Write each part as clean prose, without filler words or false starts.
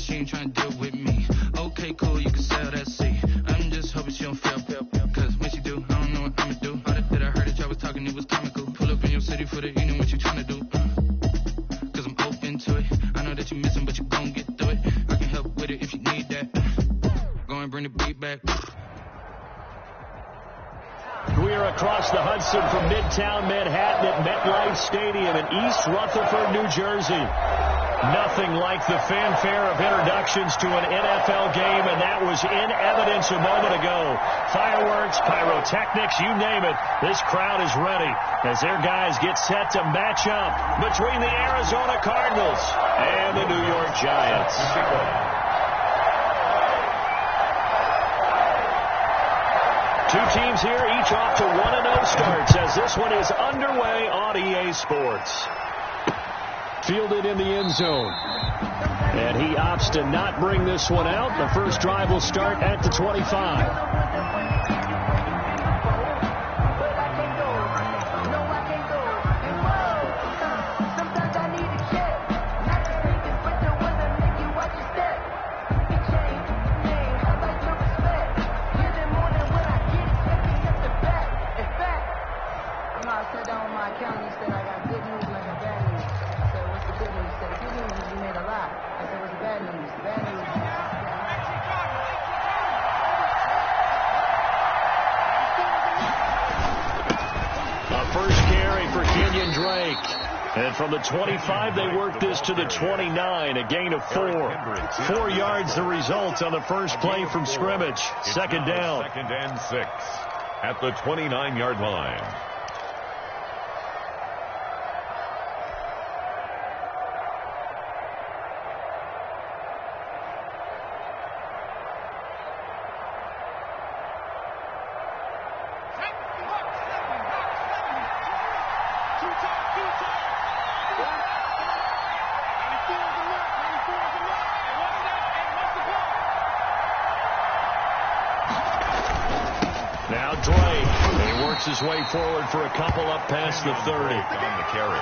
she ain't trying to deal with me. Okay, cool, you can sell that seat. I'm just hoping she don't fail. Cause when she do, I don't know what I'ma do. All that I heard that y'all was talking, it was comical. Pull up in your city for the evening, what you trying to do? Cause I'm open to it. I know that you missing, but you gon' get through it. I can help with it if you need that. Go and bring the beat back. We are across the Hudson from Midtown Manhattan at MetLife Stadium in East Rutherford, New Jersey. Nothing like the fanfare of introductions to an NFL game, and that was in evidence a moment ago. Fireworks, pyrotechnics, you name it. This crowd is ready as their guys get set to match up between the Arizona Cardinals and the New York Giants. Two teams here, each off to 1-0 starts as this one is underway on EA Sports. Fielded in the end zone. And he opts to not bring this one out. The first drive will start at the 25. And from the 25, they work this to the 29, a gain of 4. 4 yards the result on the first play from scrimmage. Second down. 2nd and 6 at the 29-yard line. His way forward for a couple up past the 30. On the carry.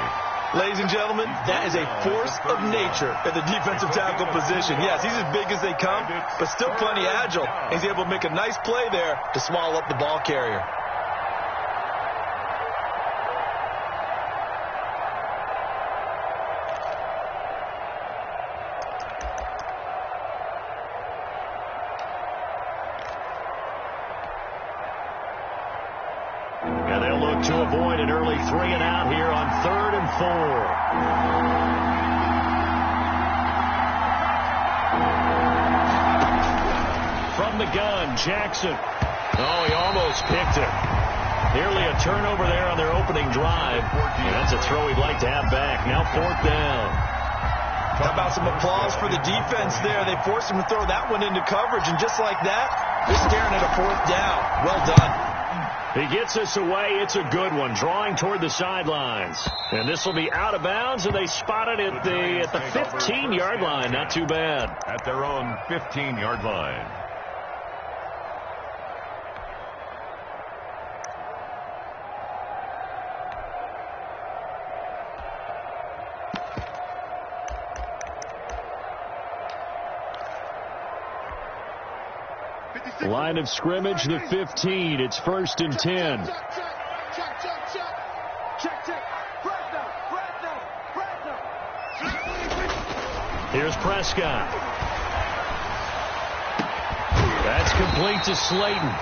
Ladies and gentlemen, that is a force of nature at the defensive tackle position. Yes, he's as big as they come, but still plenty agile. He's able to make a nice play there to swallow up the ball carrier. To avoid an early 3-and-out here on 3rd and 4. From the gun, Jackson. Oh, he almost picked it. Nearly a turnover there on their opening drive. And that's a throw he'd like to have back. Now 4th down. How about some applause for the defense there? They forced him to throw that one into coverage, and just like that, they're staring at a 4th down. Well done. He gets us away. It's a good one, drawing toward the sidelines. And this will be out of bounds, and they spot it at the 15-yard line. Not too bad. At their own 15-yard line. Line of scrimmage, the 15. It's 1st and 10. Here's Prescott. That's complete to Slayton.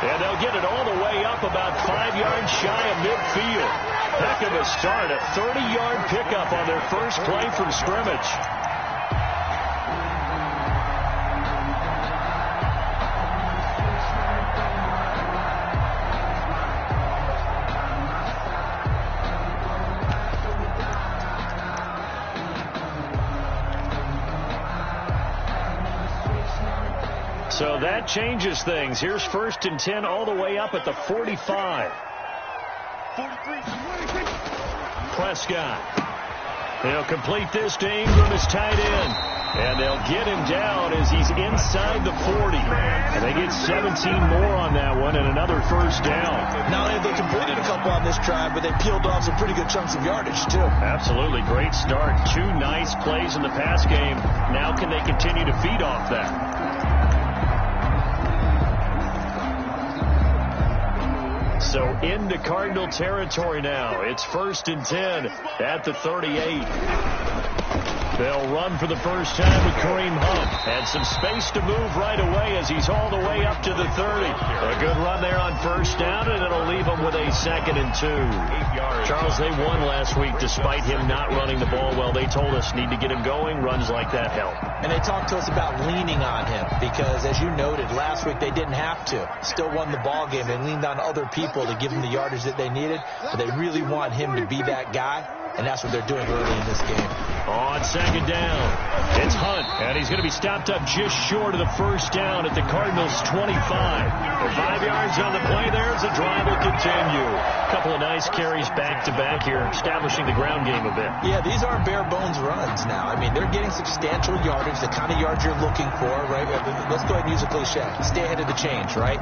And they'll get it all the way up about 5 yards shy of midfield. Heck of a start. A 30-yard pickup on their first play from scrimmage. So that changes things. Here's 1st and 10 all the way up at the 45. Prescott. They'll complete this to Ingram as tight end. And they'll get him down as he's inside the 40. And they get 17 more on that one and another first down. Not only have they completed a couple on this drive, but they peeled off some pretty good chunks of yardage, too. Absolutely. Great start. 2 nice plays in the pass game. Now can they continue to feed off that? So into Cardinal territory now. It's 1st and 10 at the 38. They'll run for the first time with Kareem Hunt. And some space to move right away as he's all the way up to the 30. A good run there on first down, and it'll leave them with a 2nd and 2. Charles, they won last week despite him not running the ball well. They told us need to get him going. Runs like that help. And they talked to us about leaning on him because, as you noted, last week they didn't have to. Still won the ball game. They leaned on other people to give them the yardage that they needed. But they really want him to be that guy, and that's what they're doing early in this game. On 2nd down, it's Hunt, and he's going to be stopped up just short of the first down at the Cardinals' 25. 5 yards on the play there as the drive will continue. A couple of nice carries back-to-back here, establishing the ground game a bit. Yeah, these aren't bare-bones runs now. I mean, they're getting substantial yardage, the kind of yards you're looking for, right? Let's go ahead and use a cliche. Stay ahead of the change, right?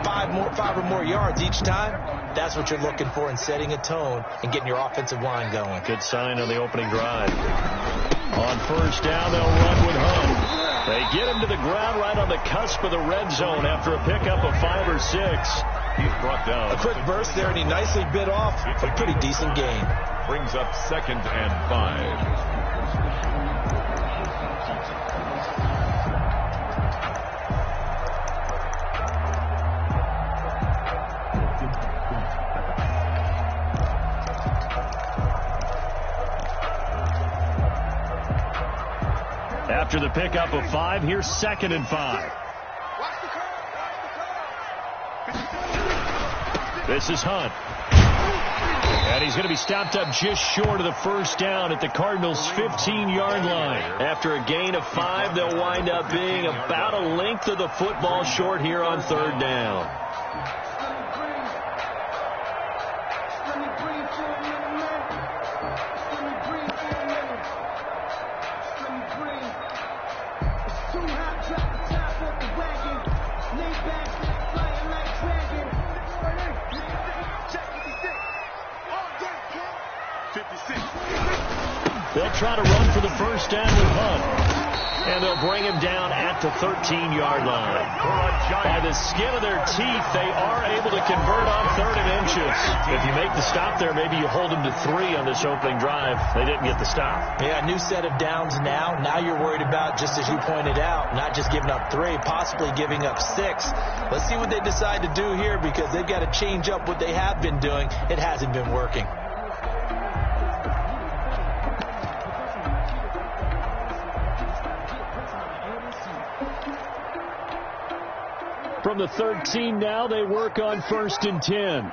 5 or more yards each time. That's what you're looking for in setting a tone and getting your offensive line going. Good sign on the opening drive. On first down, they'll run with Hunt. They get him to the ground right on the cusp of the red zone after a pickup of 5 or 6. He's brought down. A quick burst there, and he nicely bit off a pretty decent gain. Brings up 2nd and 5. After the pickup of 5, here's 2nd and 5. This is Hunt. And he's going to be stopped up just short of the first down at the Cardinals' 15-yard line. After a gain of 5, they'll wind up being about a length of the football short here on 3rd down. They'll try to run for the first down with Hunt. And they'll bring him down at the 13-yard line. By the skin of their teeth, they are able to convert on 3rd and inches. If you make the stop there, maybe you hold them to 3 on this opening drive. They didn't get the stop. Yeah, new set of downs now. Now you're worried about, just as you pointed out, not just giving up 3, possibly giving up 6. Let's see what they decide to do here because they've got to change up what they have been doing. It hasn't been working. From the 13 now, they work on 1st and 10.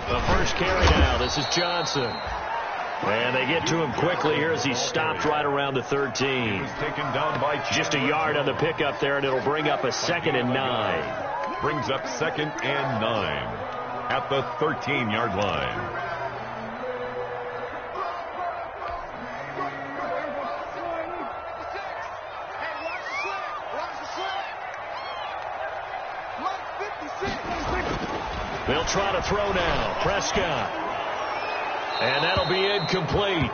The first carry now. This is Johnson. And they get to him quickly here as he's stopped right around the 13. He's taken down by just a yard on the pickup there, and it'll bring up a 2nd and 9. Brings up 2nd and 9 at the 13-yard line. They'll try to throw now. Prescott. And that'll be incomplete.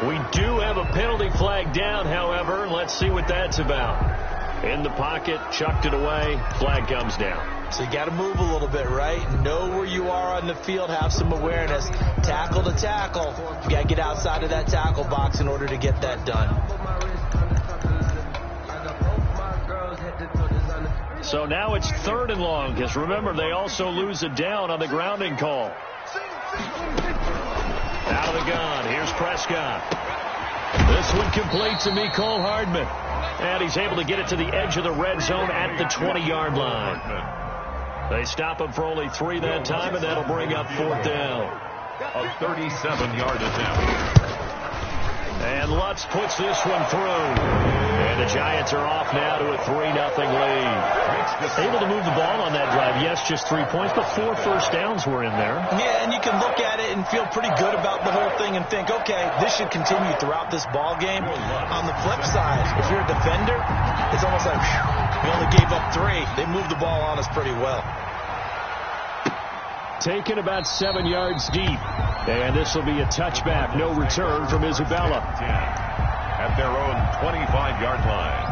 We do have a penalty flag down, however. Let's see what that's about. In the pocket, chucked it away. Flag comes down. So you got to move a little bit, right? Know where you are on the field. Have some awareness. Tackle to tackle. You got to get outside of that tackle box in order to get that done. So now it's 3rd and long, because remember, they also lose a down on the grounding call. Out of the gun, here's Prescott. This one complete to Mecole Hardman. And he's able to get it to the edge of the red zone at the 20-yard line. They stop him for only 3 that time, and that'll bring up 4th down. A 37-yard attempt. And Lutz puts this one through. And the Giants are off now to a 3-0 lead. Able to move the ball on that drive. Yes, just 3 points, but 4 first downs were in there. Yeah, and you can look at it and feel pretty good about the whole thing and think, okay, this should continue throughout this ball game. On the flip side, if you're a defender, it's almost like, whew, we only gave up 3. They moved the ball on us pretty well. Taken about 7 yards deep. And this will be a touchback. No return from Isabella. At their own 25-yard line.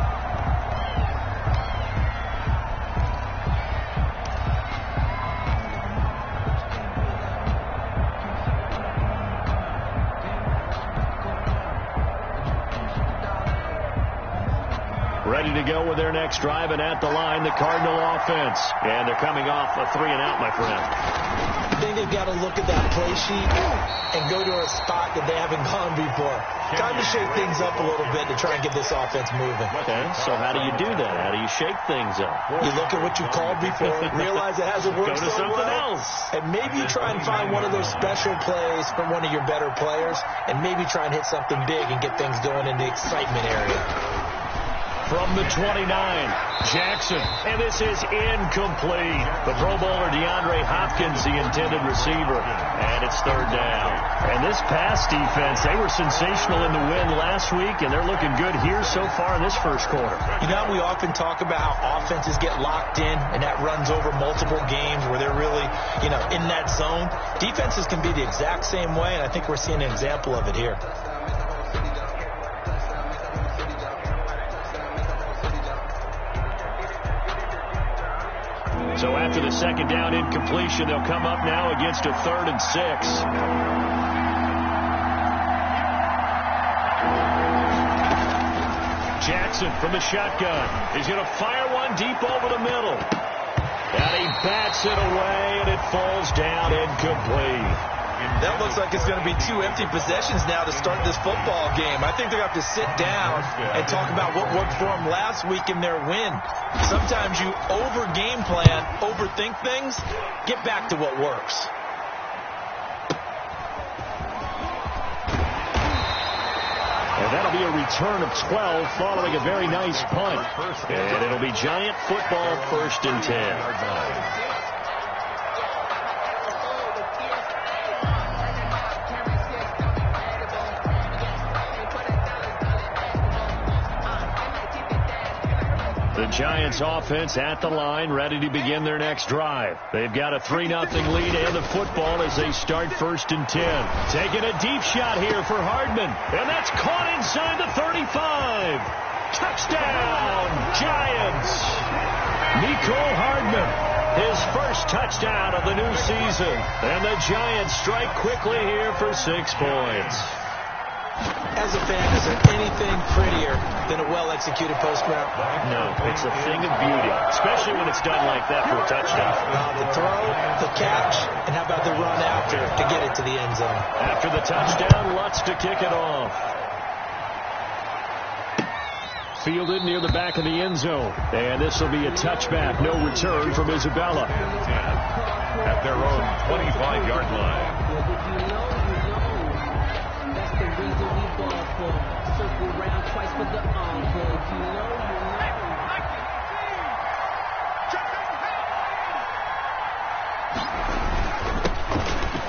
Ready to go with their next drive, and at the line, the Cardinal offense. And they're coming off a 3-and-out, my friend. I think they've got to look at that play sheet and go to a spot that they haven't gone before. Time to shake things up a little bit to try and get this offense moving. Okay, so how do you do that? How do you shake things up? You look at what you called before, realize it hasn't worked Go to so something well, else. and maybe you try and find one of those special plays from one of your better players, and maybe try and hit something big and get things going in the excitement area. From the 29, Jackson. And this is incomplete. The Pro Bowler DeAndre Hopkins, the intended receiver. And it's 3rd down. And this pass defense, they were sensational in the win last week, and they're looking good here so far in this first quarter. You know, we often talk about how offenses get locked in, and that runs over multiple games where they're really, in that zone. Defenses can be the exact same way, and I think we're seeing an example of it here. So after the 2nd down incompletion, they'll come up now against a 3rd and 6. Jackson from the shotgun. He's going to fire one deep over the middle. And he bats it away, and it falls down incomplete. That looks like it's going to be 2 empty possessions now to start this football game. I think they're going to have to sit down and talk about what worked for them last week in their win. Sometimes you over-game plan, overthink things, get back to what works. And that'll be a return of 12 following a very nice punt. And it'll be Giant football 1st and 10. The Giants offense at the line, ready to begin their next drive. They've got a 3-0 lead and the football as they start 1st and 10. Taking a deep shot here for Hardman. And that's caught inside the 35. Touchdown, Giants. Nicole Hardman, his first touchdown of the new season. And the Giants strike quickly here for 6 points. As a fan, is there anything prettier than a well-executed post route? No, it's a thing of beauty, especially when it's done like that for a touchdown. The throw, the catch, and how about the run after to get it to the end zone? After the touchdown, Lutz to kick it off. Fielded near the back of the end zone. And this will be a touchback. No return from Isabella. At their own 25-yard line.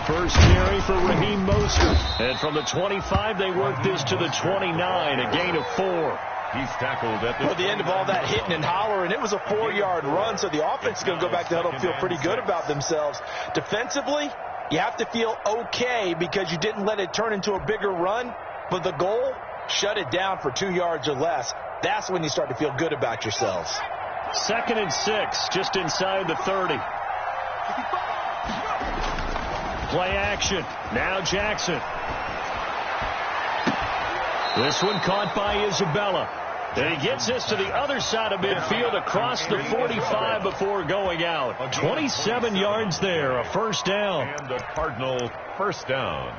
First carry for Raheem Mostert. And from the 25, they work this to the 29, a gain of 4. He's tackled at the end of all that hitting and hollering. It was a 4-yard run, so the offense is going to go back to huddle and feel pretty good about themselves. Defensively, you have to feel okay because you didn't let it turn into a bigger run. But the goal, shut it down for 2 yards or less. That's when you start to feel good about yourselves. 2nd and 6, just inside the 30. Play action. Now Jackson. This one caught by Isabella. And he gets this to the other side of midfield across the 45 before going out. 27 yards there, a 1st down. And the Cardinal 1st down.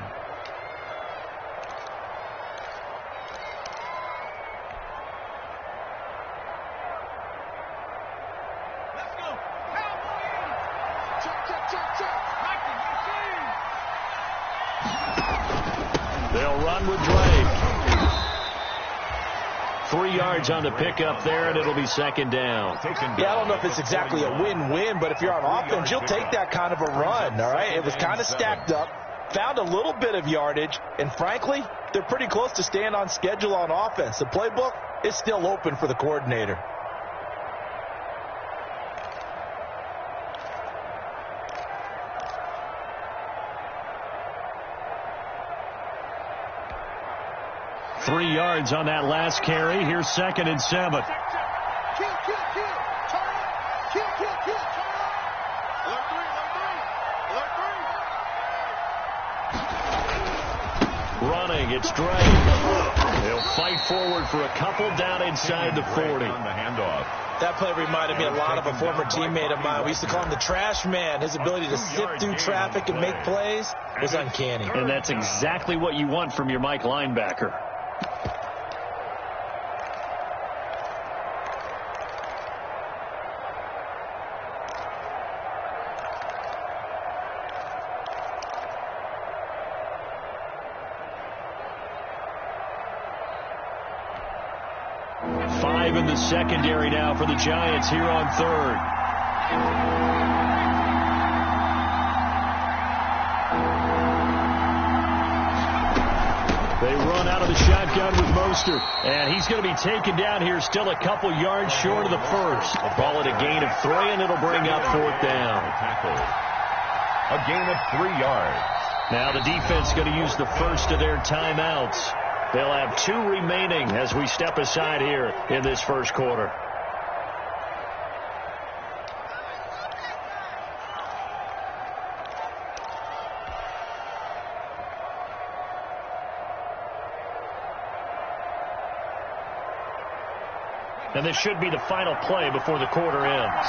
They'll run with Drake. 3 yards on the pickup there, and it'll be second down. Yeah, I don't know if it's exactly a win-win, but if you're on offense, you'll take that kind of a run, all right? It was kind of stacked up, found a little bit of yardage, and frankly, they're pretty close to staying on schedule on offense. The playbook is still open for the coordinator. Three yards on that last carry. Here's second and 7. Running, it's Drake. They'll fight forward for a couple down inside the 40. On the handoff. That play reminded me a lot of a former teammate of mine. We used to call him the trash man. His ability to sift through traffic and make plays was uncanny. And that's exactly what you want from your Mike linebacker. In the secondary now for the Giants here on third. They run out of the shotgun with Mostert, and he's going to be taken down here still a couple yards short of the first. Ball at a gain of 3, and it'll bring up fourth down. A gain of 3 yards. Now the defense going to use the first of their timeouts. They'll have 2 remaining as we step aside here in this first quarter. And this should be the final play before the quarter ends.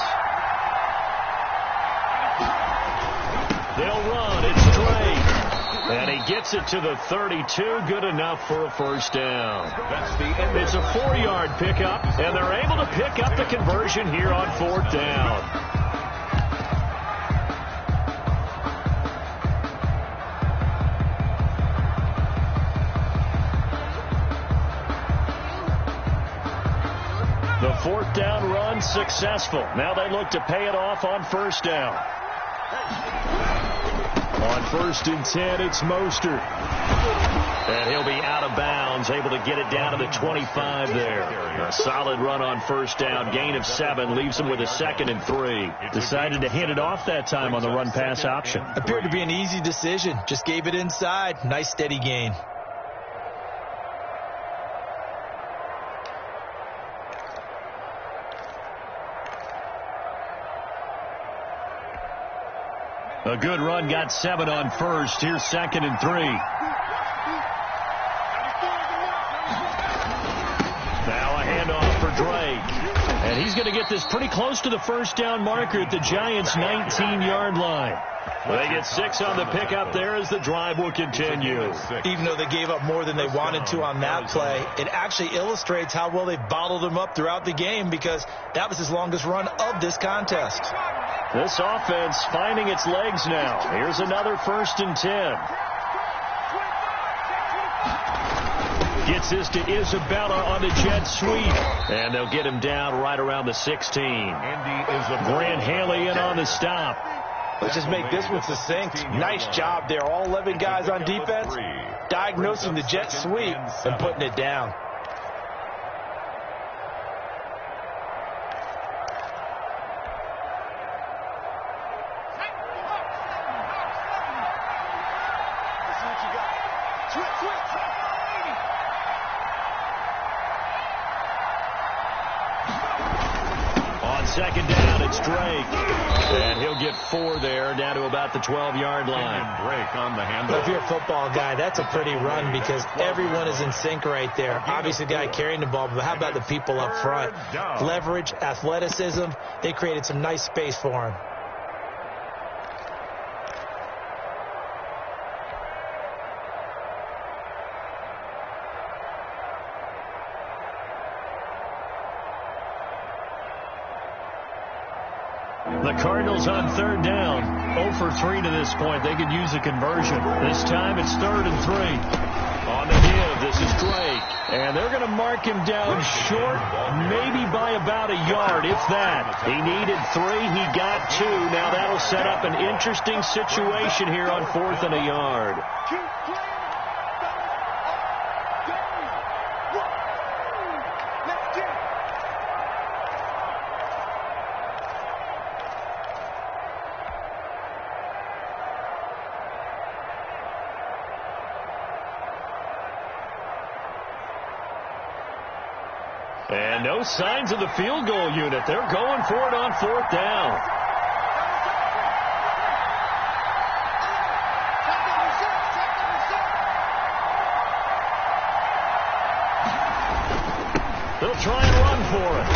They'll run. It's Drake. And he gets it to the 32. Good enough for a first down. It's a 4-yard pickup, and they're able to pick up the conversion here on fourth down. The fourth down run successful. Now they look to pay it off on first down. On first and 10, it's Mostert. And he'll be out of bounds, able to get it down to the 25 there. A solid run on first down. Gain of 7 leaves him with a second and 3. Decided to hand it off that time on the run-pass option. Appeared to be an easy decision. Just gave it inside. Nice, steady gain. A good run, got 7 on first. Here's second and 3. Now a handoff for Drake. And he's going to get this pretty close to the first down marker at the Giants' 19-yard line. Well, they get 6 on the pickup there as the drive will continue. Even though they gave up more than they wanted to on that play, it actually illustrates how well they bottled them up throughout the game because that was his longest run of this contest. This offense finding its legs now. Here's another first and 10. Gets this to Isabella on the jet sweep. And they'll get him down right around the 16. Grant Haley in on the stop. Let's just make this one succinct. Nice job there. All 11 guys on defense diagnosing the jet sweep and putting it down. Second down, it's Drake. And he'll get 4 there, down to about the 12-yard line. Drake on the handoff. But if you're a football guy, that's a pretty run because everyone is in sync right there. Obviously, the guy carrying the ball, but how about the people up front? Leverage, athleticism, they created some nice space for him. The Cardinals on third down. 0 for 3 to this point. They could use a conversion. This time it's 3rd and 3. On the give, this is Drake. And they're going to mark him down short, maybe by about a yard, if that. He needed 3. He got 2. Now that'll set up an interesting situation here on 4th and a yard. And no signs of the field goal unit. They're going for it on 4th down. They'll try and run for it.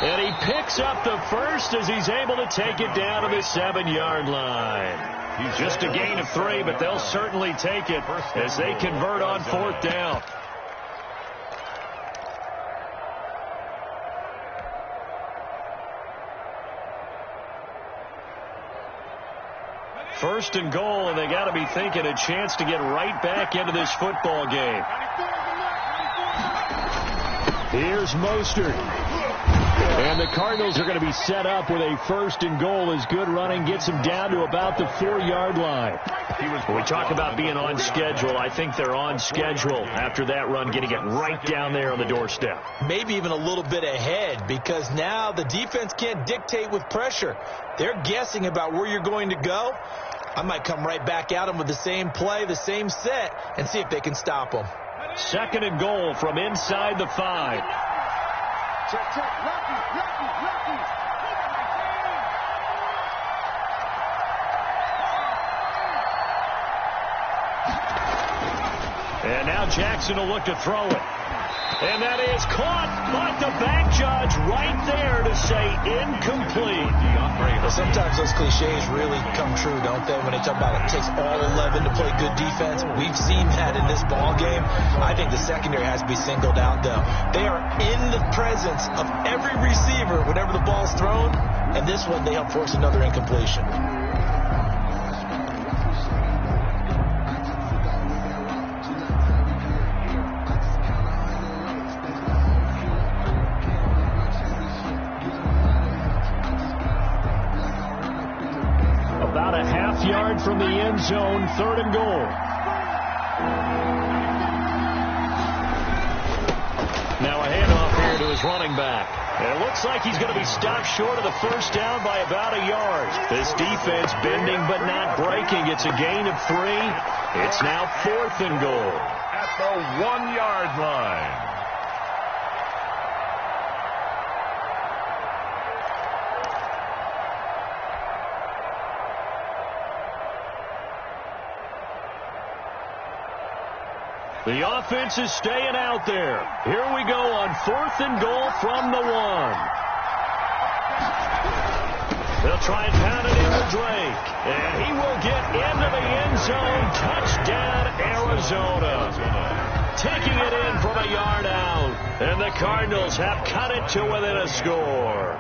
And he picks up the first as he's able to take it down to the 7-yard line. He's just a gain of 3, but they'll certainly take it as they convert on 4th down. First and goal, and they got to be thinking a chance to get right back into this football game. Here's Mostert. And the Cardinals are going to be set up with a first and goal as good running gets them down to about the 4-yard line. When we talk about being on schedule, I think they're on schedule after that run, getting it right down there on the doorstep. Maybe even a little bit ahead, because now the defense can't dictate with pressure. They're guessing about where you're going to go. I might come right back at them with the same play, the same set, and see if they can stop them. Second and goal from inside the 5. And now Jackson will look to throw it. And that is caught, but the back judge right there to say incomplete. Well, sometimes those cliches really come true, don't they? When they talk about it takes all 11 to play good defense. We've seen that in this ball game. I think the secondary has to be singled out, though. They are in the presence of every receiver whenever the ball's thrown, and this one they help force another incompletion. Yard from the end zone, third and goal. Now a handoff here to his running back. And it looks like he's going to be stopped short of the first down by about a yard. This defense bending but not breaking. It's a gain of 3. It's now 4th and goal. At the 1-yard line. The offense is staying out there. Here we go on 4th and goal from the 1. They'll try and pound it into Drake. And he will get into the end zone. Touchdown, Arizona. Taking it in from a yard out. And the Cardinals have cut it to within a score.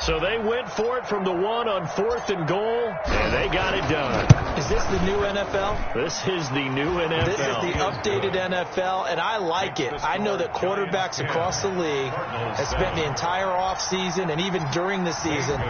So they went for it from the 1 on 4th and goal, and they got it done. Is this the new NFL? This is the new NFL. This is the updated NFL, and I like it. I know that quarterbacks across the league have spent the entire offseason and even during the season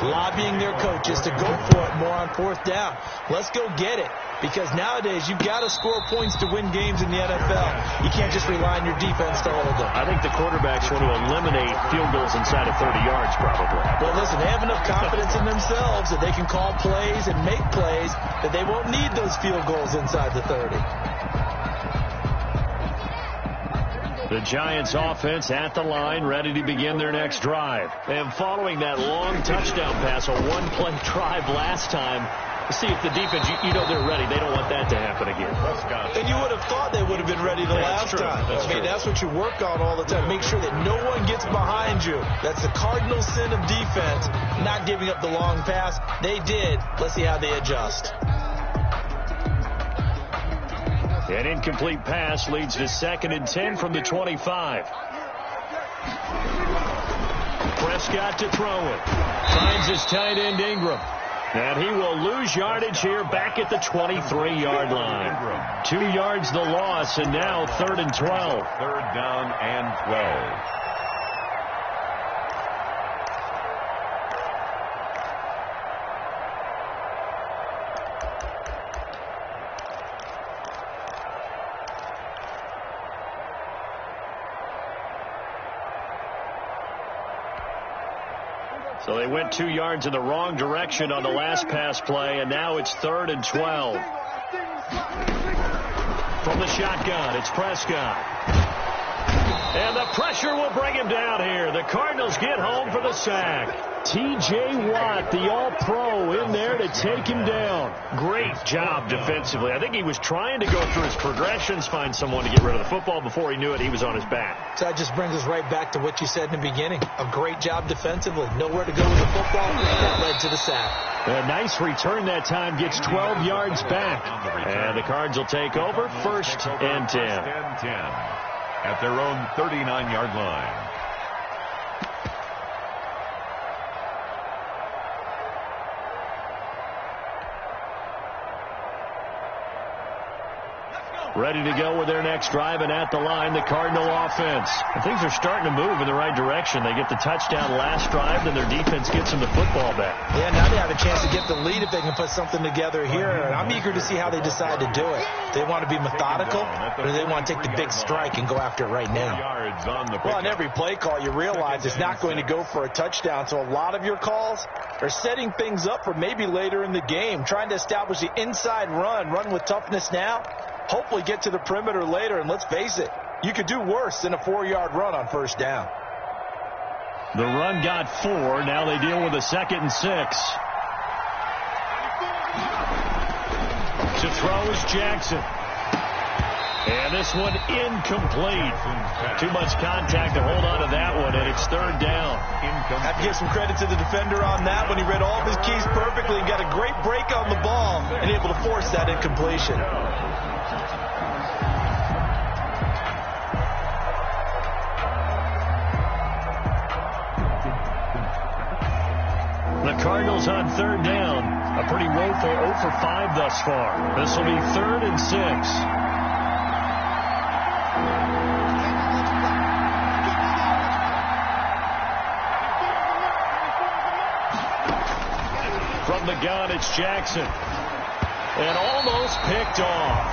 lobbying their coaches to go for it more on 4th down. Let's go get it, because nowadays you've got to score points to win games in the NFL. You can't just rely on your defense to hold them. I think the quarterbacks want to eliminate field goals inside of 30 yards probably. Well, listen, they have enough confidence in themselves that they can call plays and make plays that they won't need those field goals inside the 30. The Giants offense at the line, ready to begin their next drive. And following that long touchdown pass, a one-play drive last time, see if the defense, you know they're ready. They don't want that to happen again. And you would have thought they would have been ready the last time. That's what you work on all the time. Make sure that no one gets behind you. That's the cardinal sin of defense, not giving up the long pass. They did. Let's see how they adjust. An incomplete pass leads to 2nd and 10 from the 25. Prescott to throw it. Finds his tight end Ingram. And he will lose yardage here back at the 23-yard line. 2 yards the loss, and now 3rd and 12. 3rd down and 12. So they went 2 yards in the wrong direction on the last pass play, and now it's 3rd and 12. From the shotgun, it's Prescott. And the pressure will bring him down here. The Cardinals get home for the sack. T.J. Watt, the All-Pro, in there to take him down. Great job defensively. I think he was trying to go through his progressions, find someone to get rid of the football. Before he knew it, he was on his back. So that just brings us right back to what you said in the beginning. A great job defensively. Nowhere to go with the football. That led to the sack. A nice return that time. Gets 12 yards back. And the Cards will take over 1st and 10. At their own 39-yard line. Ready to go with their next drive, and at the line, the Cardinal offense. And things are starting to move in the right direction. They get the touchdown last drive, then their defense gets them the football back. Yeah, now they have a chance to get the lead if they can put something together here. And I'm eager to see how they decide to do it. They want to be methodical, or do they want to take the big strike and go after it right now? Well, on every play call, you realize it's not going to go for a touchdown. So a lot of your calls are setting things up for maybe later in the game, trying to establish the inside run with toughness now. Hopefully get to the perimeter later, and let's face it, you could do worse than a 4-yard run on 1st down. The run got 4. Now they deal with a 2nd and 6. To throw is Jackson. And this one incomplete. Too much contact to hold on to that one, and it's 3rd down. I have to give some credit to the defender on that one. He read all of his keys perfectly and got a great break on the ball and able to force that incompletion. The Cardinals on 3rd down. A pretty woeful 0 for 5 thus far. This will be 3rd and 6. From the gun, it's Jackson. And almost picked off.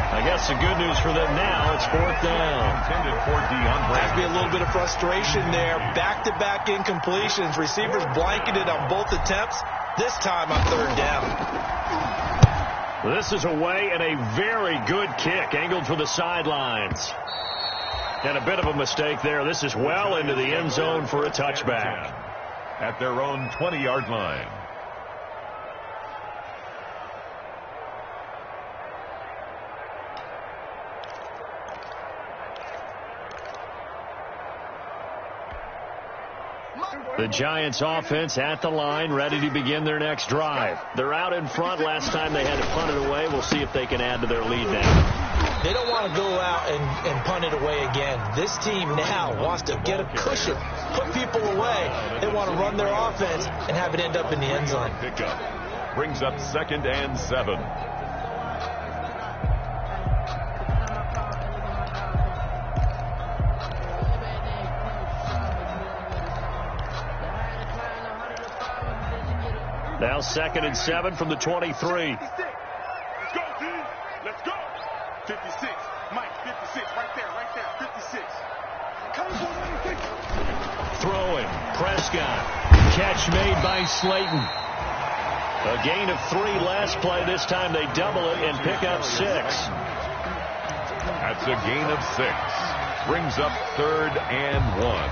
I guess the good news for them now, it's 4th down. Intended for DeAndre. Has to be a little bit of frustration there. Back-to-back incompletions. Receivers blanketed on both attempts. This time on 3rd down. This is away and a very good kick. Angled for the sidelines. And a bit of a mistake there. This is well into the end zone for a touchback. At their own 20-yard line. The Giants offense at the line, ready to begin their next drive. They're out in front. Last time they had to punt it away. We'll see if they can add to their lead now. They don't want to go out and punt it away again. This team now wants to get a cushion, put people away. They want to run their offense and have it end up in the end zone. Pickup brings up 2nd and 7. Now 2nd and 7 from the 23. Let's go, team. Let's go. 56. Mike, 56. Right there, 56. Throwing. Prescott. Catch made by Slayton. A gain of 3 last play. This time they double it and pick up 6. That's a gain of 6. Brings up 3rd and 1.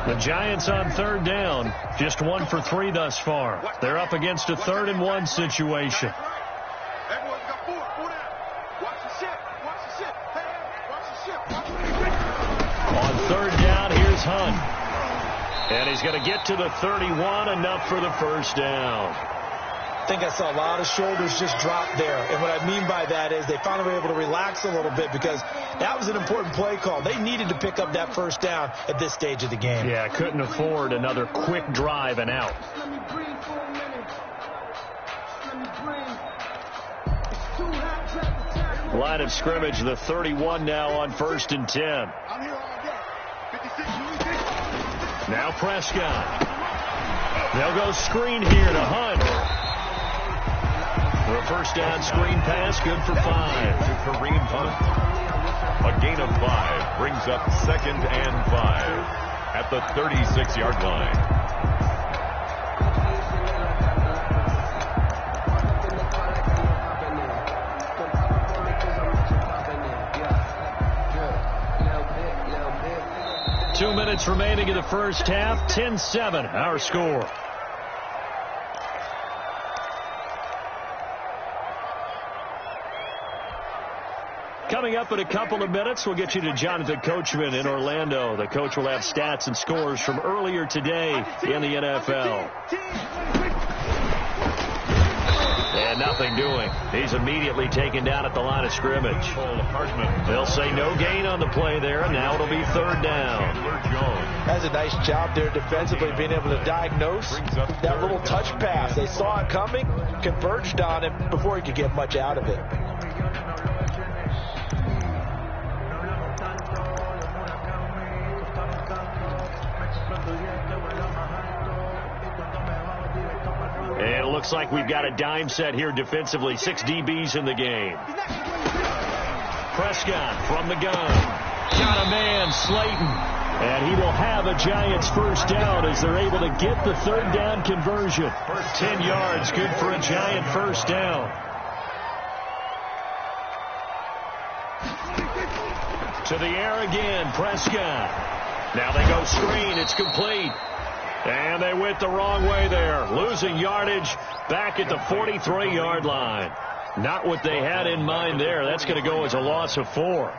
The Giants on 3rd down. Just 1 for 3 thus far. They're up against a 3rd and 1 situation. On 3rd down, here's Hunt. And he's going to get to the 31, enough for the first down. I think I saw a lot of shoulders just drop there. And what I mean by that is they finally were able to relax a little bit because that was an important play call. They needed to pick up that first down at this stage of the game. Yeah, couldn't afford another quick drive and out. Line of scrimmage, the 31 now on 1st and 10. Now Prescott. They'll go screen here to Hunt. For a first down screen pass, good for 5. To Kareem Hunt. A gain of 5 brings up 2nd and 5 at the 36-yard line. Two minutes remaining in the first half. 10-7, our score. Coming up in a couple of minutes, we'll get you to Jonathan Coachman in Orlando. The coach will have stats and scores from earlier today in the NFL. And nothing doing. He's immediately taken down at the line of scrimmage. They'll say no gain on the play there, and now it'll be 3rd down. That's a nice job there defensively, being able to diagnose that little touch pass. They saw it coming, converged on it before he could get much out of it. And it looks like we've got a dime set here defensively. 6 DBs in the game. Prescott from the gun. Got a man, Slayton. And he will have a Giants first down as they're able to get the 3rd down conversion. 10 yards, good for a Giant first down. To the air again, Prescott. Now they go screen, it's complete. And they went the wrong way there, losing yardage back at the 43-yard line. Not what they had in mind there. That's going to go as a loss of 4.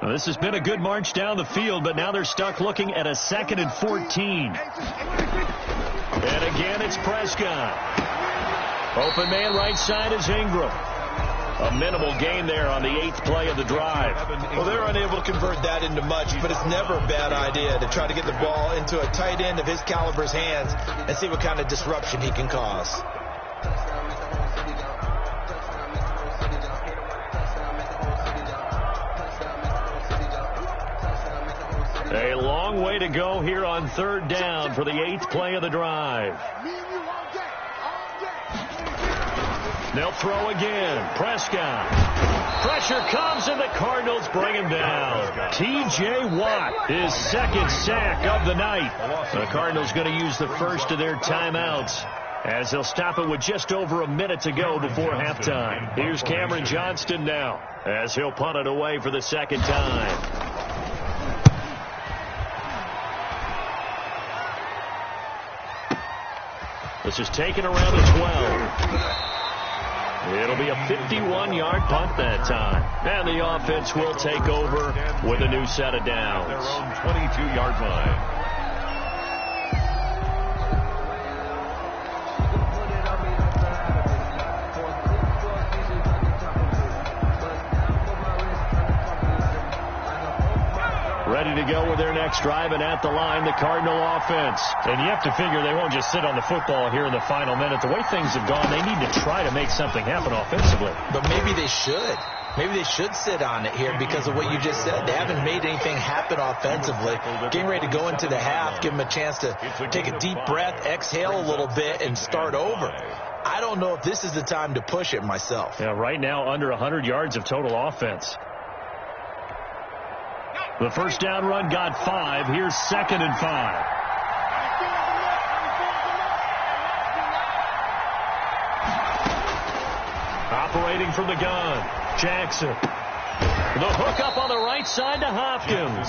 Well, this has been a good march down the field, but now they're stuck looking at a 2nd and 14. And again, it's Prescott. Open man right side is Ingram. A minimal gain there on the 8th play of the drive. Well, they're unable to convert that into much, but it's never a bad idea to try to get the ball into a tight end of his caliber's hands and see what kind of disruption he can cause. A long way to go here on 3rd down for the 8th play of the drive. They'll throw again. Prescott. Pressure comes, and the Cardinals bring him down. T.J. Watt, his 2nd sack of the night. The Cardinals going to use the first of their timeouts as they'll stop it with just over a minute to go before halftime. Here's Cameron Johnston now as he'll punt it away for the 2nd time. This is taken around the 12. It'll be a 51-yard punt that time. And the offense will take over with a new set of downs. Their own 22-yard line. Ready to go with their next drive, and at the line, the Cardinal offense. And you have to figure they won't just sit on the football here in the final minute. The way things have gone, they need to try to make something happen offensively. But maybe they should. Maybe they should sit on it here because of what you just said. They haven't made anything happen offensively. Getting ready to go into the half, give them a chance to take a deep breath, exhale a little bit, and start over. I don't know if this is the time to push it myself. Yeah, right now under 100 yards of total offense. The first down run got 5. Here's 2nd and 5. Operating from the gun, Jackson. The hook up on the right side to Hopkins.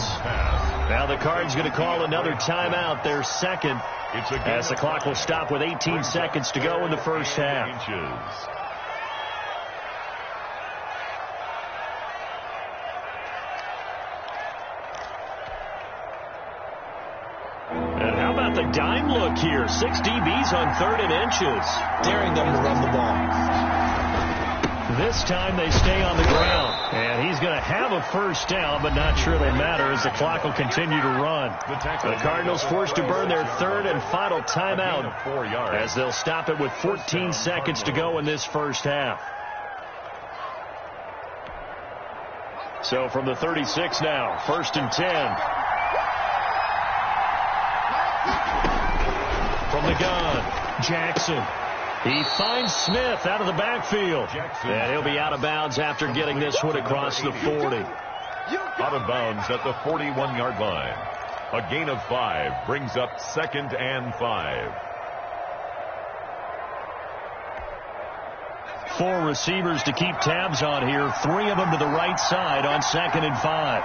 Now the Cards going to call another timeout, their second, as the clock will stop with 18 seconds to go in the first half. And how about the dime look here? 6 DBs on 3rd and inches. Daring them to run the ball. This time they stay on the ground. And he's going to have a first down, but not sure it'll matter as the clock will continue to run. The Cardinals forced to burn their 3rd and final timeout as they'll stop it with 14 seconds to go in this first half. So from the 36 now, 1st and 10. From the gun, Jackson. He finds Smith out of the backfield. And he'll be out of bounds after getting this one across the 40. Out of bounds at the 41-yard line. A gain of 5 brings up 2nd and 5. 4 receivers to keep tabs on here. 3 of them to the right side on 2nd and 5.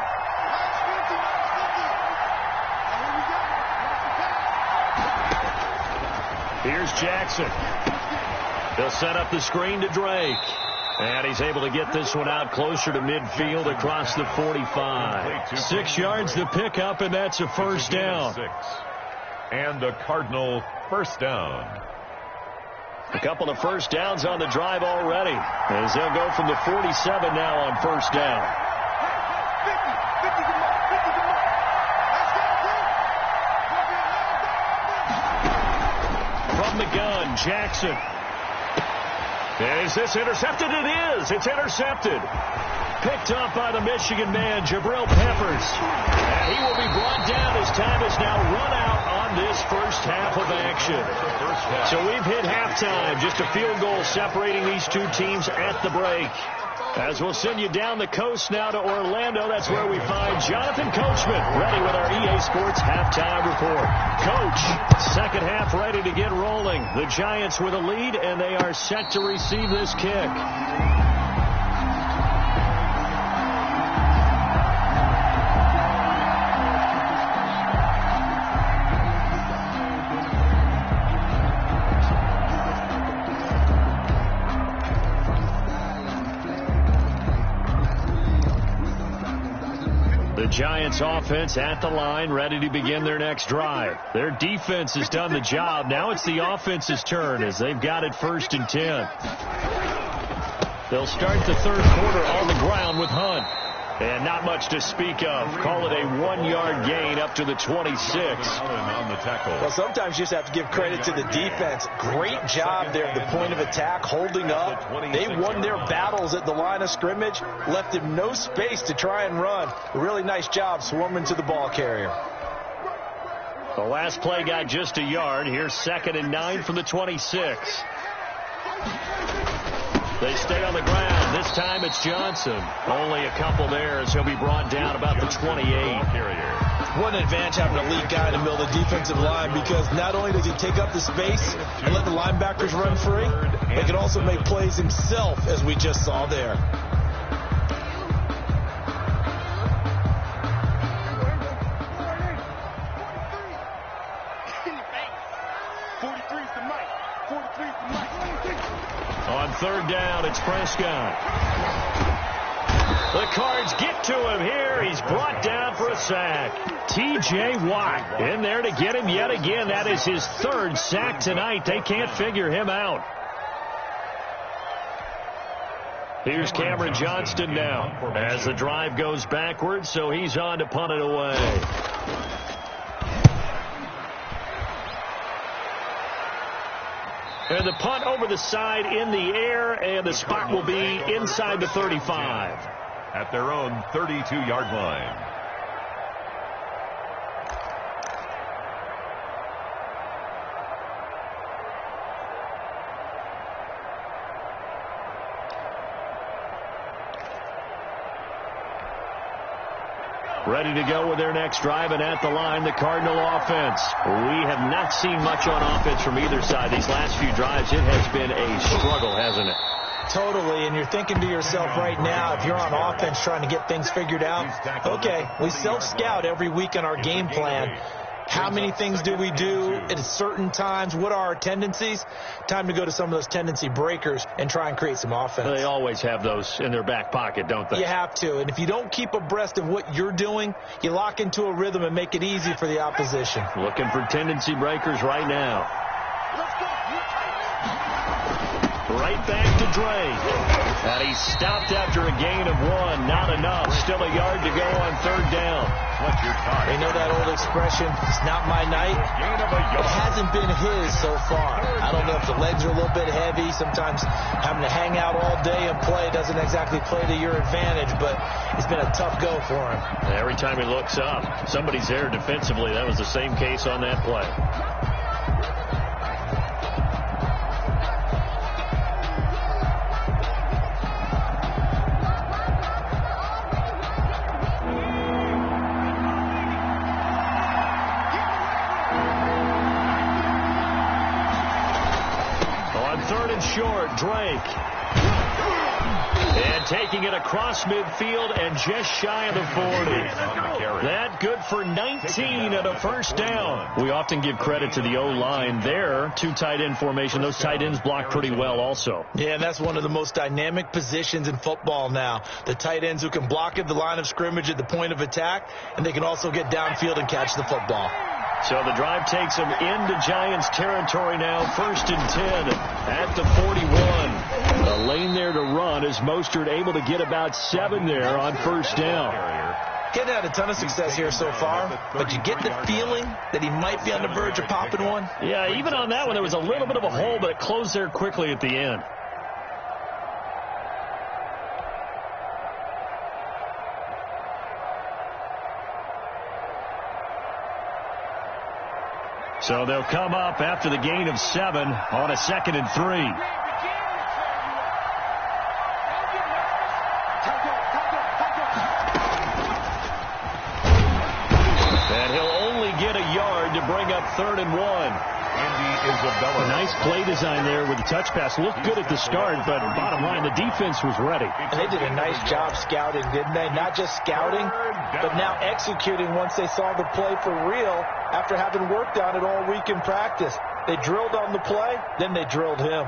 Here's Jackson. They'll set up the screen to Drake. And he's able to get this one out closer to midfield across the 45. 6 yards to pick up, and that's a first down. And a Cardinal first down. A couple of first downs on the drive already, as they'll go from the 47 now on first down. From the gun, Jackson. Is this intercepted? It is. It's intercepted. Picked up by the Michigan man, Jabril Peppers. And he will be brought down as time is now run out on this first half of action. So we've hit halftime. Just a field goal separating these two teams at the break. As we'll send you down the coast now to Orlando, that's where we find Jonathan Coachman ready with our EA Sports halftime report. Coach, second half ready to get rolling. The Giants with a lead, and they are set to receive this kick. The Giants offense at the line, ready to begin their next drive. Their defense has done the job. Now it's the offense's turn as they've got it 1st and 10. They'll start the third quarter on the ground with Hunt. And not much to speak of. Call it a 1-yard gain up to the 26. Well, sometimes you just have to give credit to the defense. Great job there at the point of attack, holding up. They won their battles at the line of scrimmage, left him no space to try and run. A really nice job swarming to the ball carrier. The last play got just a yard. Here's 2nd and 9 from the 26. They stay on the ground. This time it's Johnson. Only a couple there as he'll be brought down about the 28. What an advantage having a lead guy in the middle of the defensive line, because not only does he take up the space and let the linebackers run free, he can also make plays himself, as we just saw there. On 3rd down, it's Prescott. The Cards get to him here. He's brought down for a sack. T.J. Watt in there to get him yet again. That is his 3rd sack tonight. They can't figure him out. Here's Cameron Johnston now as the drive goes backwards, so he's on to punt it away. And the punt over the side in the air, and the spot will be inside the 35. At their own 32-yard line. Ready to go with their next drive, and at the line, the Cardinal offense. We have not seen much on offense from either side. These last few drives, it has been a struggle, hasn't it? Totally, and you're thinking to yourself right now, if you're on offense trying to get things figured out, okay, we self-scout every week in our game plan. How many things do we do at certain times? What are our tendencies? Time to go to some of those tendency breakers and try and create some offense. They always have those in their back pocket, don't they? You have to, and if you don't keep abreast of what you're doing, you lock into a rhythm and make it easy for the opposition. Looking for tendency breakers right now. Right back to Drake. And he's stopped after a gain of 1. Not enough. Still a yard to go on 3rd down. You know that old expression, it's not my night? It hasn't been his so far. I don't know if the legs are a little bit heavy. Sometimes having to hang out all day and play doesn't exactly play to your advantage, but it's been a tough go for him. And every time he looks up, somebody's there defensively. That was the same case on that play. Short, Drake. And taking it across midfield and just shy of the 40. That good for 19 and a 1st down. We often give credit to the O-line there. 2 tight end formation. Those tight ends block pretty well also. Yeah, and that's one of the most dynamic positions in football now. The tight ends who can block at the line of scrimmage at the point of attack, and they can also get downfield and catch the football. So the drive takes them into Giants territory now. 1st and 10 at the 41. A lane there to run as Mostert able to get about 7 there on 1st down. Getting had a ton of success here so far, but you get the feeling that he might be on the verge of popping one. Yeah, even on that one, there was a little bit of a hole, but it closed there quickly at the end. So they'll come up after the gain of 7 on a 2nd and 3. And he'll only get a yard to bring up 3rd and 1. A nice play design there with the touch pass. Looked good at the start, but bottom line, the defense was ready. And they did a nice job scouting, didn't they? Not just scouting, but now executing once they saw the play for real after having worked on it all week in practice. They drilled on the play, then they drilled him.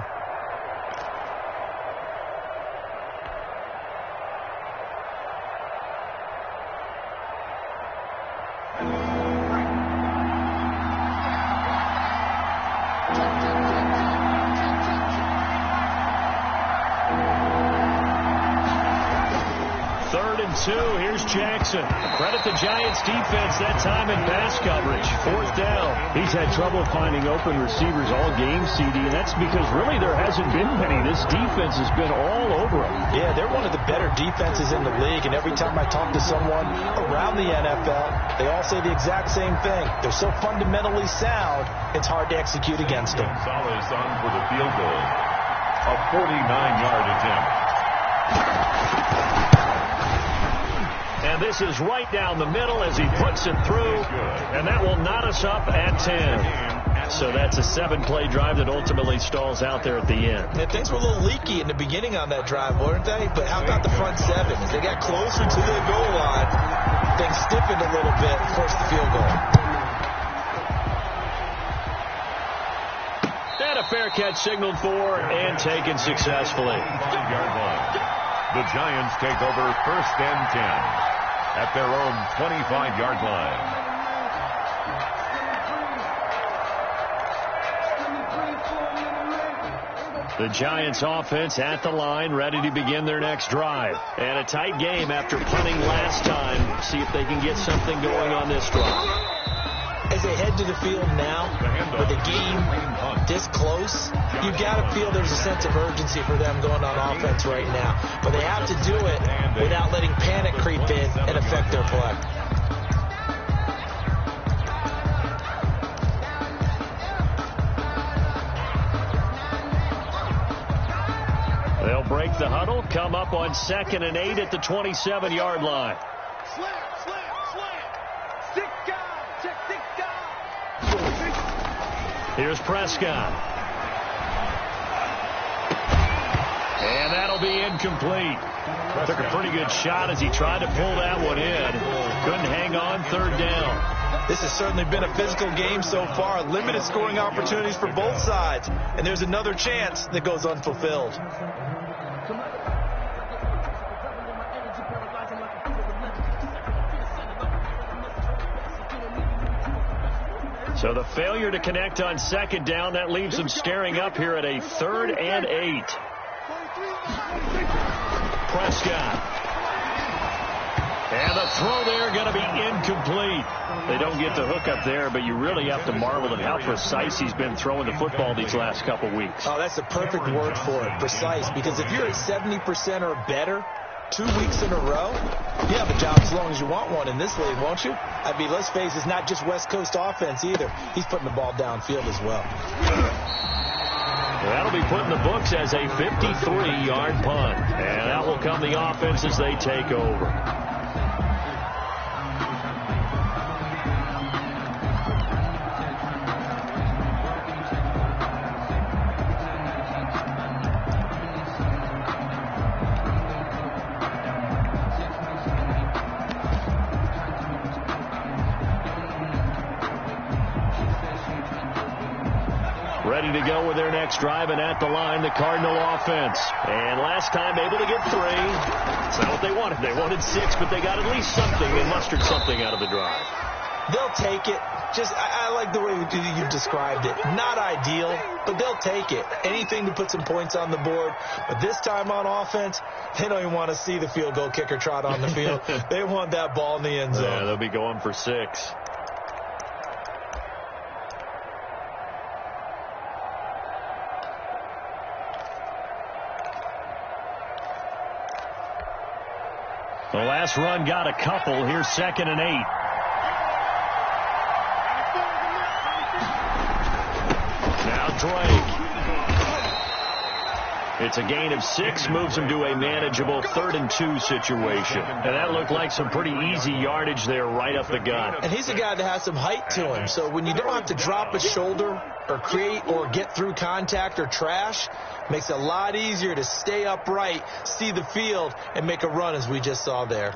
Here's Jackson. Credit the Giants defense that time in pass coverage. 4th down. He's had trouble finding open receivers all game, CD, and that's because really there hasn't been many. This defense has been all over them. Yeah, they're one of the better defenses in the league, and every time I talk to someone around the NFL, they all say the exact same thing. They're so fundamentally sound, it's hard to execute against them. Gonzalez on for the field goal. A 49-yard attempt. And this is right down the middle as he puts it through. And that will knot us up at 10. So that's a 7-play drive that ultimately stalls out there at the end. And things were a little leaky in the beginning on that drive, weren't they? But how about the front 7? As they got closer to the goal line, things stiffened a little bit, forced the field goal. And a fair catch signaled for and taken successfully. 5-yard line. The Giants take over 1st and 10. At their own 25-yard line. The Giants offense at the line, ready to begin their next drive. And a tight game after punting last time. See if they can get something going on this drive. As they head to the field now, with the game this close, you got to feel there's a sense of urgency for them going on offense right now. But they have to do it without letting panic creep in and affect their play. They'll break the huddle, come up on 2nd and 8 at the 27-yard line. Here's Prescott. And that'll be incomplete. Took a pretty good shot as he tried to pull that one in. Couldn't hang on, third down. This has certainly been a physical game so far. Limited scoring opportunities for both sides. And there's another chance that goes unfulfilled. So the failure to connect on second down, that leaves them staring up here at a 3rd and 8. Prescott. And the throw there going to be incomplete. They don't get the hook up there, but you really have to marvel at how precise he's been throwing the football these last couple weeks. Oh, that's the perfect word for it, precise. Because if you're at 70% or better 2 weeks in a row, you have a job as long as you want one in this league, won't you? I mean, let's face it, it's not just West Coast offense either. He's putting the ball downfield as well. That'll be put in the books as a 53-yard punt. And that will come the offense as they take over. Ready to go with their next drive, and at the line, the Cardinal offense. And last time, able to get 3. It's not what they wanted. They wanted 6, but they got at least something. They mustered something out of the drive. They'll take it. I like the way you described it. Not ideal, but they'll take it. Anything to put some points on the board. But this time on offense, they don't even want to see the field goal kicker trot on the field. They want that ball in the end zone. Yeah, they'll be going for 6. The last run got a couple. Here's 2nd and 8. Now Drake. It's a gain of 6, moves him to a manageable 3rd and 2 situation. And that looked like some pretty easy yardage there right up the gut. And he's a guy that has some height to him. So when you don't have to drop a shoulder or create or get through contact or trash, makes it a lot easier to stay upright, see the field, and make a run as we just saw there.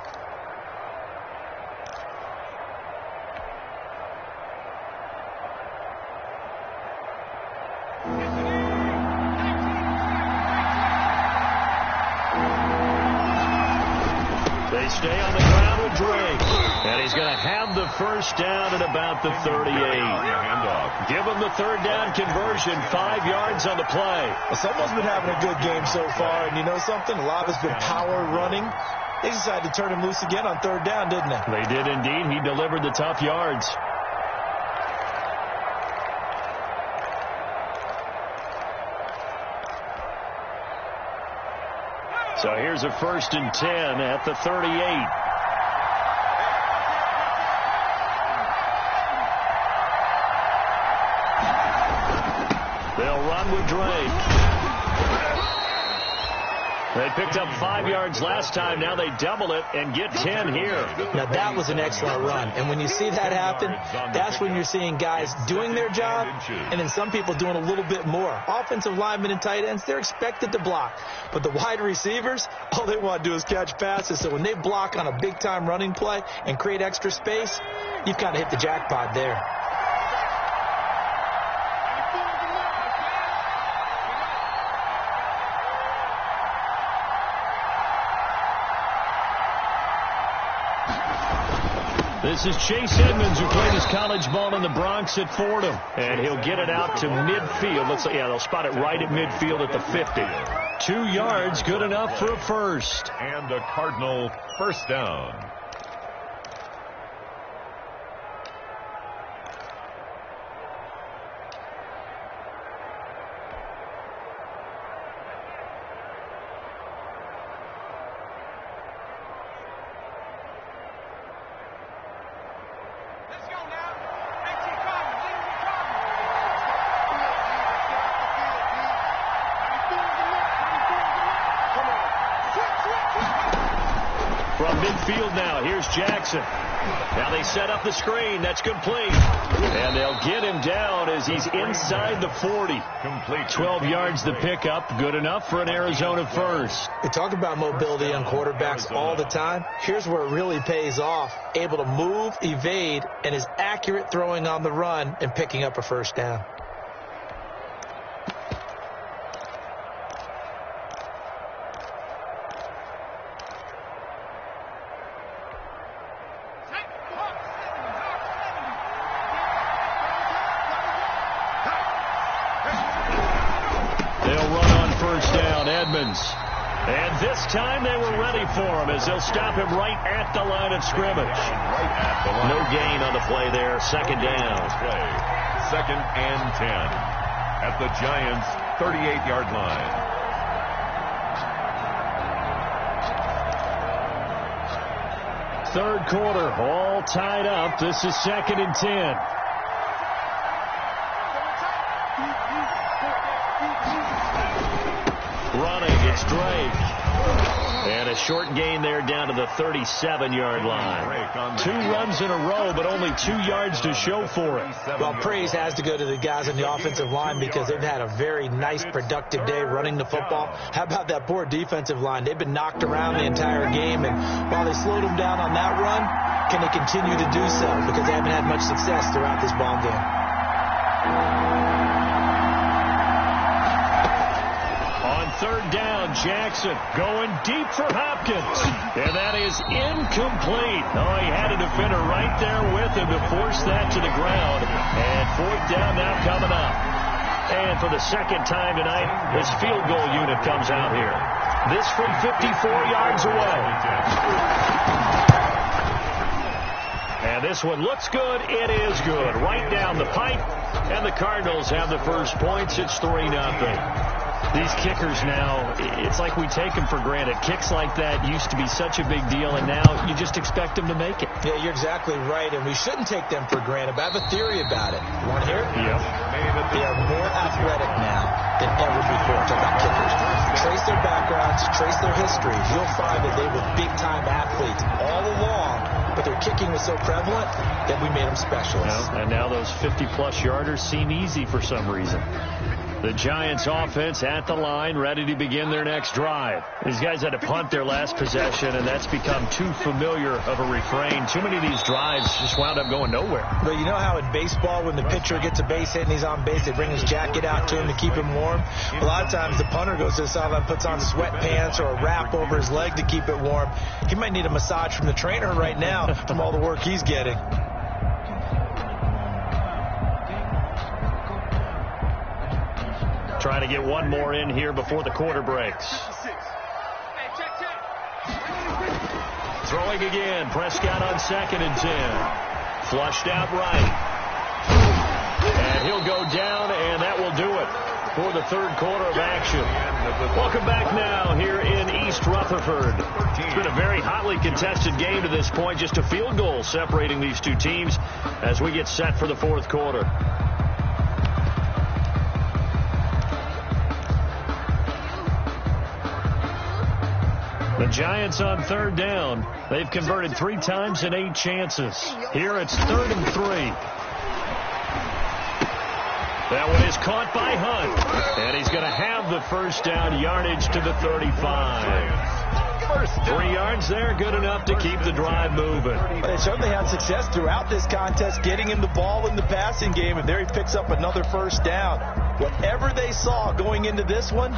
They stay on the ground with Drake. And he's going to have the first down at about the 38. Give him the 3rd down conversion, 5 yards on the play. Well, someone's been having a good game so far, and you know something? A lot of it's been power running. They decided to turn him loose again on 3rd down, didn't they? They did indeed. He delivered the tough yards. So here's a 1st and 10 at the 38. They'll run with Drake. They picked up 5 yards last time. Now they double it and get 10 here. Now, that was an excellent run. And when you see that happen, that's when you're seeing guys doing their job and then some people doing a little bit more. Offensive linemen and tight ends, they're expected to block. But the wide receivers, all they want to do is catch passes. So when they block on a big-time running play and create extra space, you've kind of hit the jackpot there. This is Chase Edmonds, who played his college ball in the Bronx at Fordham. And he'll get it out to midfield. They'll spot it right at midfield at the 50. 2 yards, good enough for a first. And a Cardinal first down. From midfield now, here's Jackson. Now they set up the screen. That's complete. And they'll get him down as he's inside the 40. Complete. 12 yards the pickup. Good enough for an Arizona first. We talk about mobility on quarterbacks all the time. Here's where it really pays off. Able to move, evade, and is accurate throwing on the run and picking up a first down. And this time they were ready for him as they'll stop him right at the line of scrimmage. No gain on the play there. Second down. Second and 10 at the Giants' 38-yard line. Third quarter, all tied up. This is second and 10. Running, it's Drake. And a short gain there down to the 37-yard line. 2 runs in a row, but only 2 yards to show for it. Well, praise has to go to the guys on the offensive line because they've had a very nice, productive day running the football. How about that poor defensive line? They've been knocked around the entire game, and while they slowed them down on that run, can they continue to do so? Because they haven't had much success throughout this ball game. Third down, Jackson going deep for Hopkins. And that is incomplete. Oh, he had a defender right there with him to force that to the ground. And fourth down now coming up. And for the second time tonight, this field goal unit comes out here. This from 54 yards away. And this one looks good. It is good. Right down the pipe. And the Cardinals have the first points. It's 3-0. These kickers now, it's like we take them for granted. Kicks like that used to be such a big deal, and now you just expect them to make it. Yeah, you're exactly right, and we shouldn't take them for granted. But I have a theory about it. You want to hear it? Yep. They are more athletic now than ever before. Talk about kickers. Trace their backgrounds, trace their history. You'll find that they were big-time athletes all along, but their kicking was so prevalent that we made them specialists. And now those 50-plus yarders seem easy for some reason. The Giants offense at the line, ready to begin their next drive. These guys had to punt their last possession, and that's become too familiar of a refrain. Too many of these drives just wound up going nowhere. But you know how in baseball, when the pitcher gets a base hit and he's on base, they bring his jacket out to him to keep him warm? A lot of times the punter goes to the sideline, puts on sweatpants or a wrap over his leg to keep it warm. He might need a massage from the trainer right now from all the work he's getting. Trying to get one more in here before the quarter breaks. Throwing again. Prescott on second and 10. Flushed out right. And he'll go down, and that will do it for the third quarter of action. Welcome back now here in East Rutherford. It's been a very hotly contested game to this point. Just a field goal separating these two teams as we get set for the fourth quarter. The Giants on third down. They've converted 3 times in 8 chances. Here it's 3rd and 3. That one is caught by Hunt. And he's going to have the first down, yardage to the 35. 3 yards there, good enough to keep the drive moving. They certainly had success throughout this contest, getting him the ball in the passing game, and there he picks up another first down. Whatever they saw going into this one,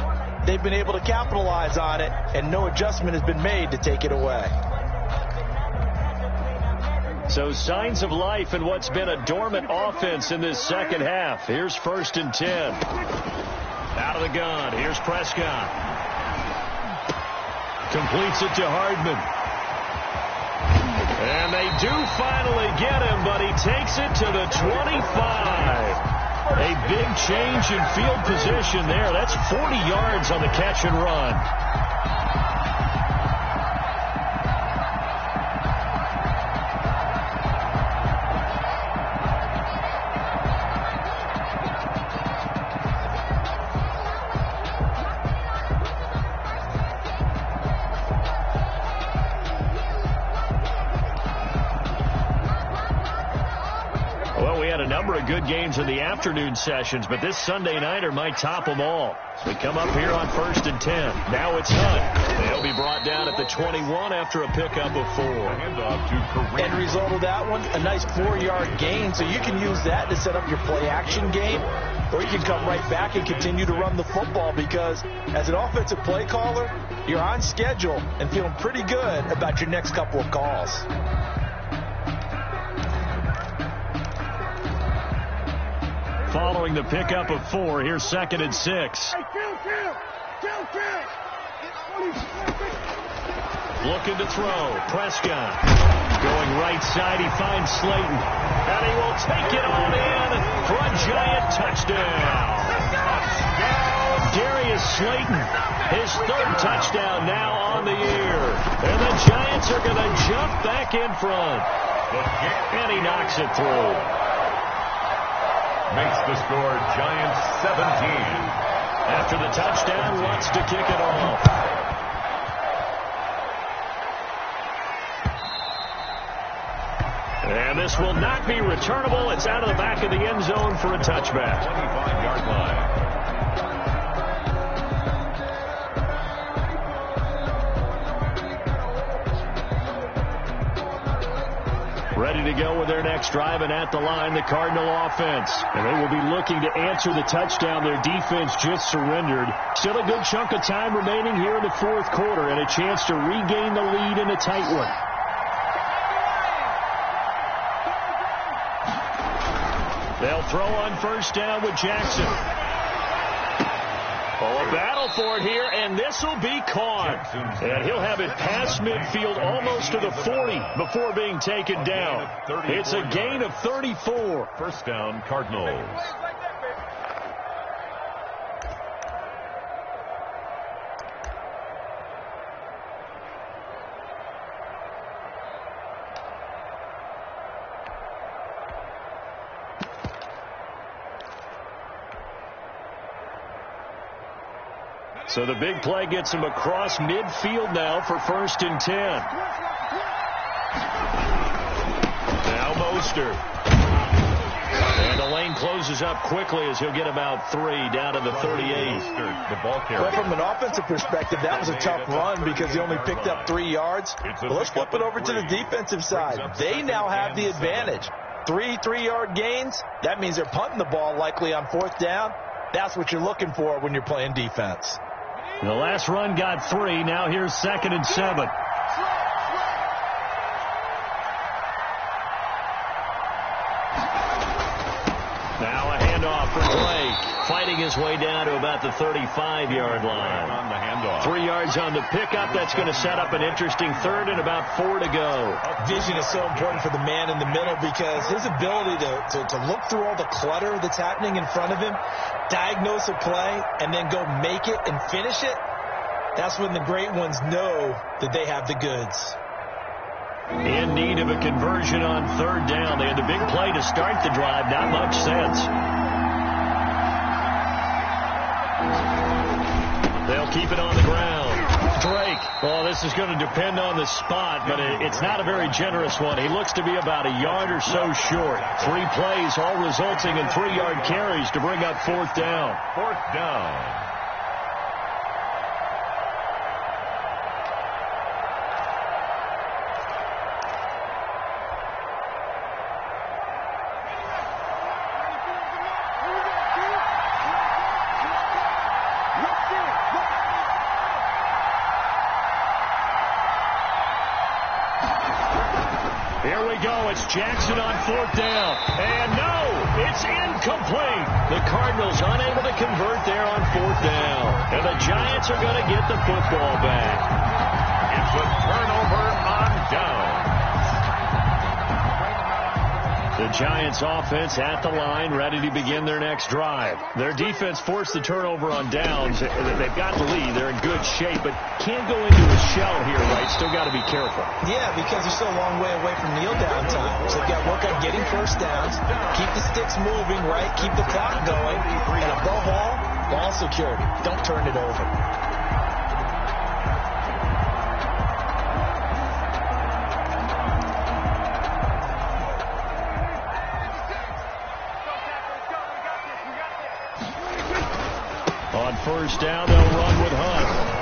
they've been able to capitalize on it, and no adjustment has been made to take it away. So signs of life in what's been a dormant offense in this second half. Here's 1st and 10. Out of the gun. Here's Prescott. Completes it to Hardman. And they do finally get him, but he takes it to the 25. A big change in field position there. That's 40 yards on the catch and run. had a number of good games in the afternoon sessions, but this Sunday nighter might top them all. So we come up here on 1st and 10. Now it's Hunt. They'll be brought down at the 21 after a pickup of 4. End result of that one, a nice 4-yard gain, so you can use that to set up your play-action game, or you can come right back and continue to run the football because as an offensive play caller, you're on schedule and feeling pretty good about your next couple of calls. Following the pickup of 4, here's 2nd and 6. Looking to throw. Prescott going right side. He finds Slayton. And he will take it all in for a giant touchdown. Darius Slayton, his 3rd touchdown now on the year. And the Giants are going to jump back in front. And he knocks it through. Makes the score Giants 17. After the touchdown, wants to kick it off. And this will not be returnable. It's out of the back of the end zone for a touchback. 25-yard line. Ready to go with their next drive, and at the line, the Cardinal offense. And they will be looking to answer the touchdown their defense just surrendered. Still a good chunk of time remaining here in the 4th quarter, and a chance to regain the lead in a tight one. They'll throw on 1st down with Jackson. Oh, a battle for it here, and this will be caught. And he'll have it past midfield almost to the 40 before being taken down. It's a gain of 34. 1st down, Cardinals. So the big play gets him across midfield now for 1st and 10. Now Mostert. And the lane closes up quickly as he'll get about 3 down to the 38. The ball carrier. Well, from an offensive perspective, that was a tough run because he only picked up 3 yards. But let's flip it over to the defensive side. They now have the advantage. 3 3-yard gains. That means they're punting the ball likely on 4th down. That's what you're looking for when you're playing defense. The last run got 3. Now here's 2nd and 7. Now a handoff for Blake. Fighting his way down to about the 35-yard line. On the handoff. 3 yards on the pickup. That's going to set up an interesting 3rd and about 4 to go. Vision is so important for the man in the middle because his ability to look through all the clutter that's happening in front of him, diagnose a play, and then go make it and finish it, that's when the great ones know that they have the goods. In need of a conversion on 3rd down. They had the big play to start the drive. Not much sense. They'll keep it on the ground. Drake. Well, this is going to depend on the spot, but it's not a very generous one. He looks to be about a yard or so short. 3 plays, all resulting in 3-yard carries to bring up 4th down. 4th down. Here we go. It's Jackson on 4th down. And no, it's incomplete. The Cardinals unable to convert there on 4th down. And the Giants are going to get the football back. It's a turnover on down. The Giants offense at the line, ready to begin their next drive. Their defense forced the turnover on downs. They've got the lead. They're in good shape, but can't go into a shell here, right? Still got to be careful. Yeah, because they're still a long way away from kneel down time. So they've got to work on getting 1st downs, keep the sticks moving, right? Keep the clock going. And above all, ball security. Don't turn it over. first down. They'll run with Hunt.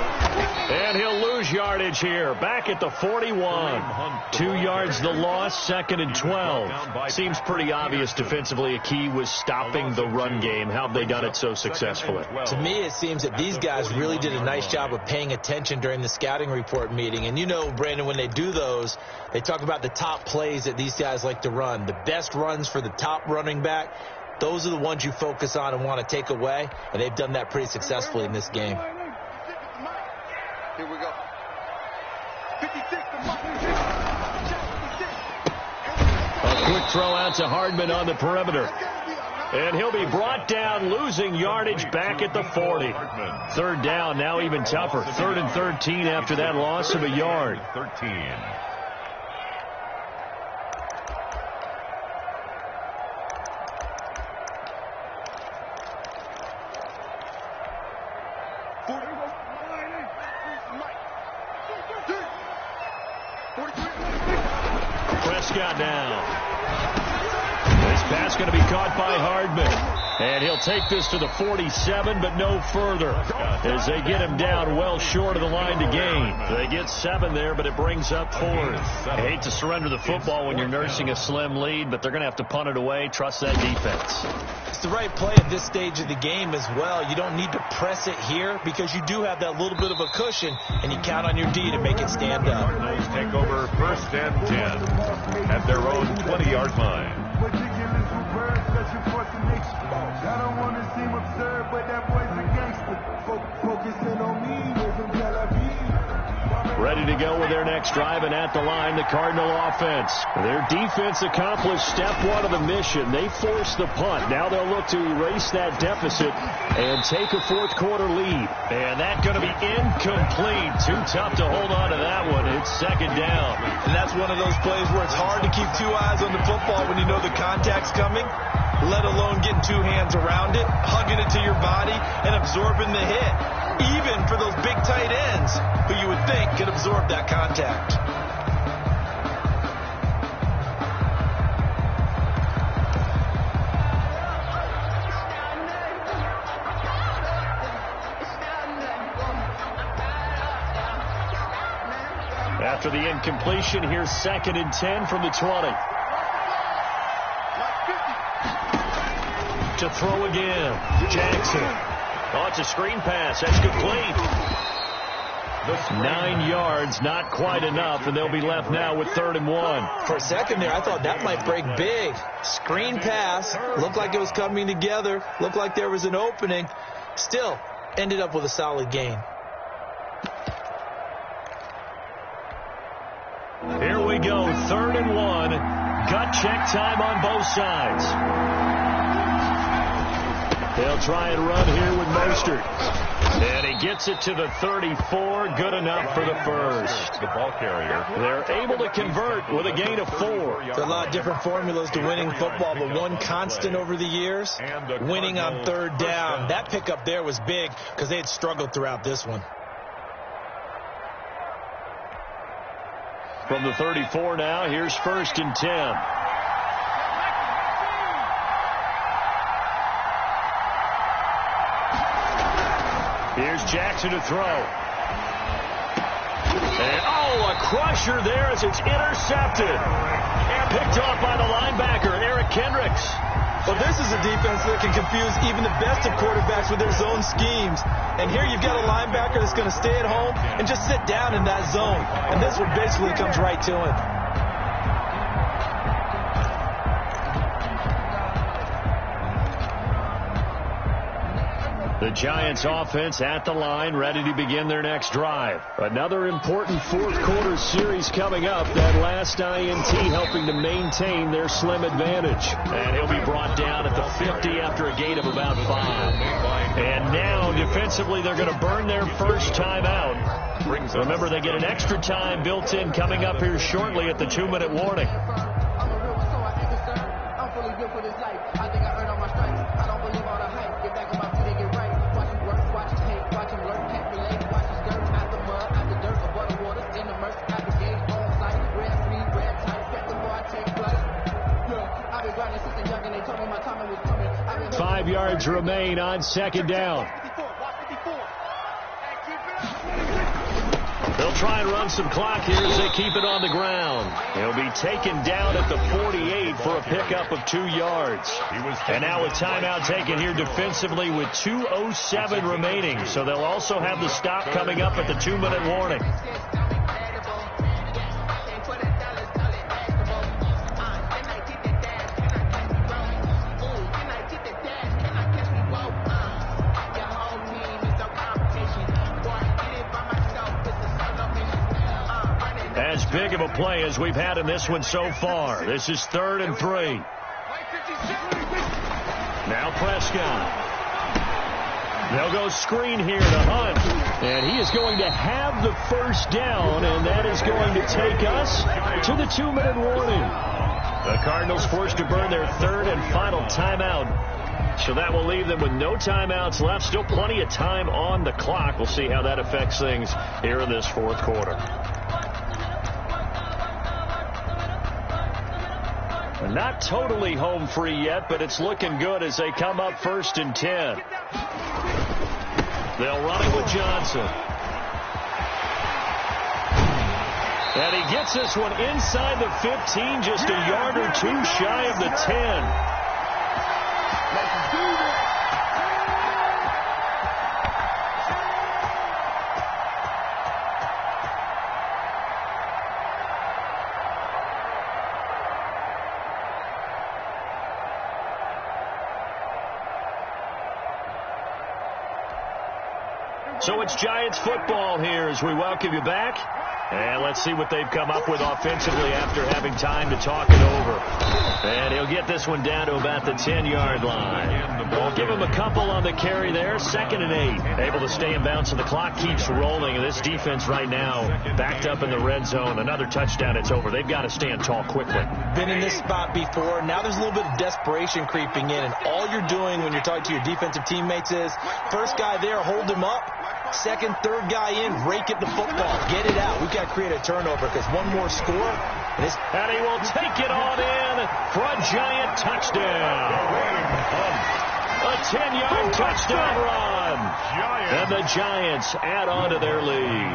And he'll lose yardage here. Back at the 41. 2 yards the loss, 2nd and 12. Seems pretty obvious defensively a key was stopping the run game. How have they done it so successfully? To me, it seems that these guys really did a nice job of paying attention during the scouting report meeting. And you know, Brandon, when they do those, they talk about the top plays that these guys like to run. The best runs for the top running back, those are the ones you focus on and want to take away. And they've done that pretty successfully in this game. Here we go. 56 to Mike. A quick throw out to Hardman on the perimeter. And he'll be brought down, losing yardage back at the 40. 3rd down, now even tougher. 3rd and 13 after that loss of a yard. 13. Prescott now. This pass going to be caught by Hardman. And he'll take this to the 47, but no further as they get him down well short of the line to gain. They get 7 there, but it brings up 4th. I hate to surrender the football when you're nursing a slim lead, but they're going to have to punt it away. Trust that defense. It's the right play at this stage of the game as well. You don't need to press it here because you do have that little bit of a cushion, and you count on your D to make it stand up. Cardinals take over 1st and 10 at their own 20-yard line. I don't want to seem absurd, but that boy's a gangster. Focusing on me, live in Tel Aviv. Ready to go with their next drive, and at the line, the Cardinal offense. Their defense accomplished step 1 of the mission. They forced the punt. Now they'll look to erase that deficit and take a 4th quarter lead. And that's going to be incomplete. Too tough to hold on to that one. It's 2nd down. And that's one of those plays where it's hard to keep 2 eyes on the football when you know the contact's coming, let alone getting 2 hands around it, hugging it to your body, and absorbing the hit. Even for those big tight ends who you would think could absorb that contact. After the incompletion, here's 2nd and 10 from the 20. To throw again. Jackson. Oh, it's a screen pass. That's complete. 9 yards, not quite enough, and they'll be left now with 3rd and 1. For a second there, I thought that might break big. Screen pass. Looked like it was coming together. Looked like there was an opening. Still, ended up with a solid gain. Here we go, 3rd and 1. Gut check time on both sides. They'll try and run here with Mostert. And he gets it to the 34. Good enough for the first. The ball carrier. They're able to convert with a gain of 4. There are a lot of different formulas to winning football, but one constant over the years, winning on 3rd down. That pickup there was big because they had struggled throughout this one. From the 34 now, here's 1st and 10. Here's Jackson to throw. And, a crusher there as it's intercepted. And picked off by the linebacker, Eric Kendricks. Well, this is a defense that can confuse even the best of quarterbacks with their zone schemes. And here you've got a linebacker that's going to stay at home and just sit down in that zone. And this one basically comes right to him. The Giants offense at the line, ready to begin their next drive. Another important 4th quarter series coming up. That last INT helping to maintain their slim advantage. And he'll be brought down at the 50 after a gain of about 5. And now defensively they're going to burn their first time out. Remember, they get an extra time built in coming up here shortly at the 2-minute warning. Yards remain on 2nd down. They'll try and run some clock here as they keep it on the ground. He'll be taken down at the 48 for a pickup of 2 yards. And now a timeout taken here defensively with 2:07 remaining. So they'll also have the stop coming up at the 2-minute warning. As big of a play as we've had in this one so far. This is 3rd and 3. Now Prescott. They'll go screen here to Hunt. And he is going to have the first down, and that is going to take us to the 2-minute warning. The Cardinals forced to burn their 3rd and final timeout. So that will leave them with no timeouts left. Still plenty of time on the clock. We'll see how that affects things here in this 4th quarter. Not totally home free yet, but it's looking good as they come up 1st and 10. They'll run it with Johnson. And he gets this one inside the 15, just a yard or 2 shy of the 10. So it's Giants football here as we welcome you back. And let's see what they've come up with offensively after having time to talk it over. And he'll get this one down to about the 10-yard line. We'll give him a couple on the carry there. 2nd and 8. Able to stay in bounds, and the clock keeps rolling. And this defense right now backed up in the red zone. Another touchdown, it's over. They've got to stand tall quickly. Been in this spot before. Now there's a little bit of desperation creeping in. And all you're doing when you're talking to your defensive teammates is, first guy there, hold him up. 2nd, 3rd guy in, rake at the football. Get it out. We've got to create a turnover because one more score. And he will take it on in for a Giant touchdown. A 10-yard touchdown run. And the Giants add on to their lead.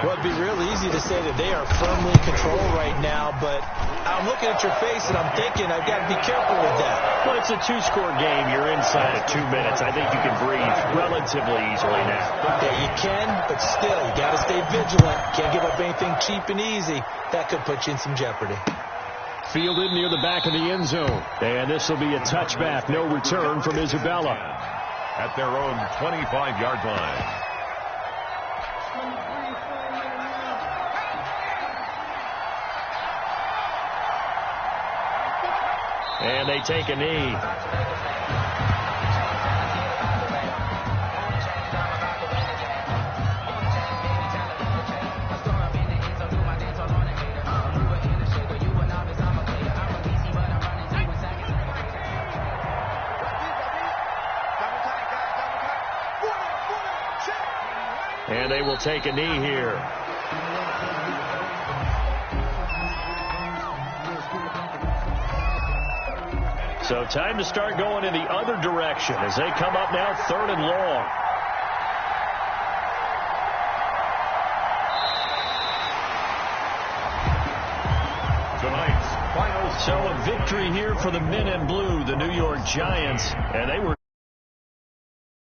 Well, it'd be real easy to say that they are firmly in control right now, but I'm looking at your face and I'm thinking I've got to be careful with that. Well, it's a 2-score game. You're inside of 2 minutes. I think you can breathe relatively easily now. Yeah, you can, but still, you got to stay vigilant. Can't give up anything cheap and easy. That could put you in some jeopardy. Fielded near the back of the end zone. And this will be a touchback. No return from Isabella. At their own 25-yard line. And they take a knee. And they will take a knee here. So time to start going in the other direction as they come up now 3rd and long. Tonight's final. So a victory here for the men in blue, the New York Giants. And they were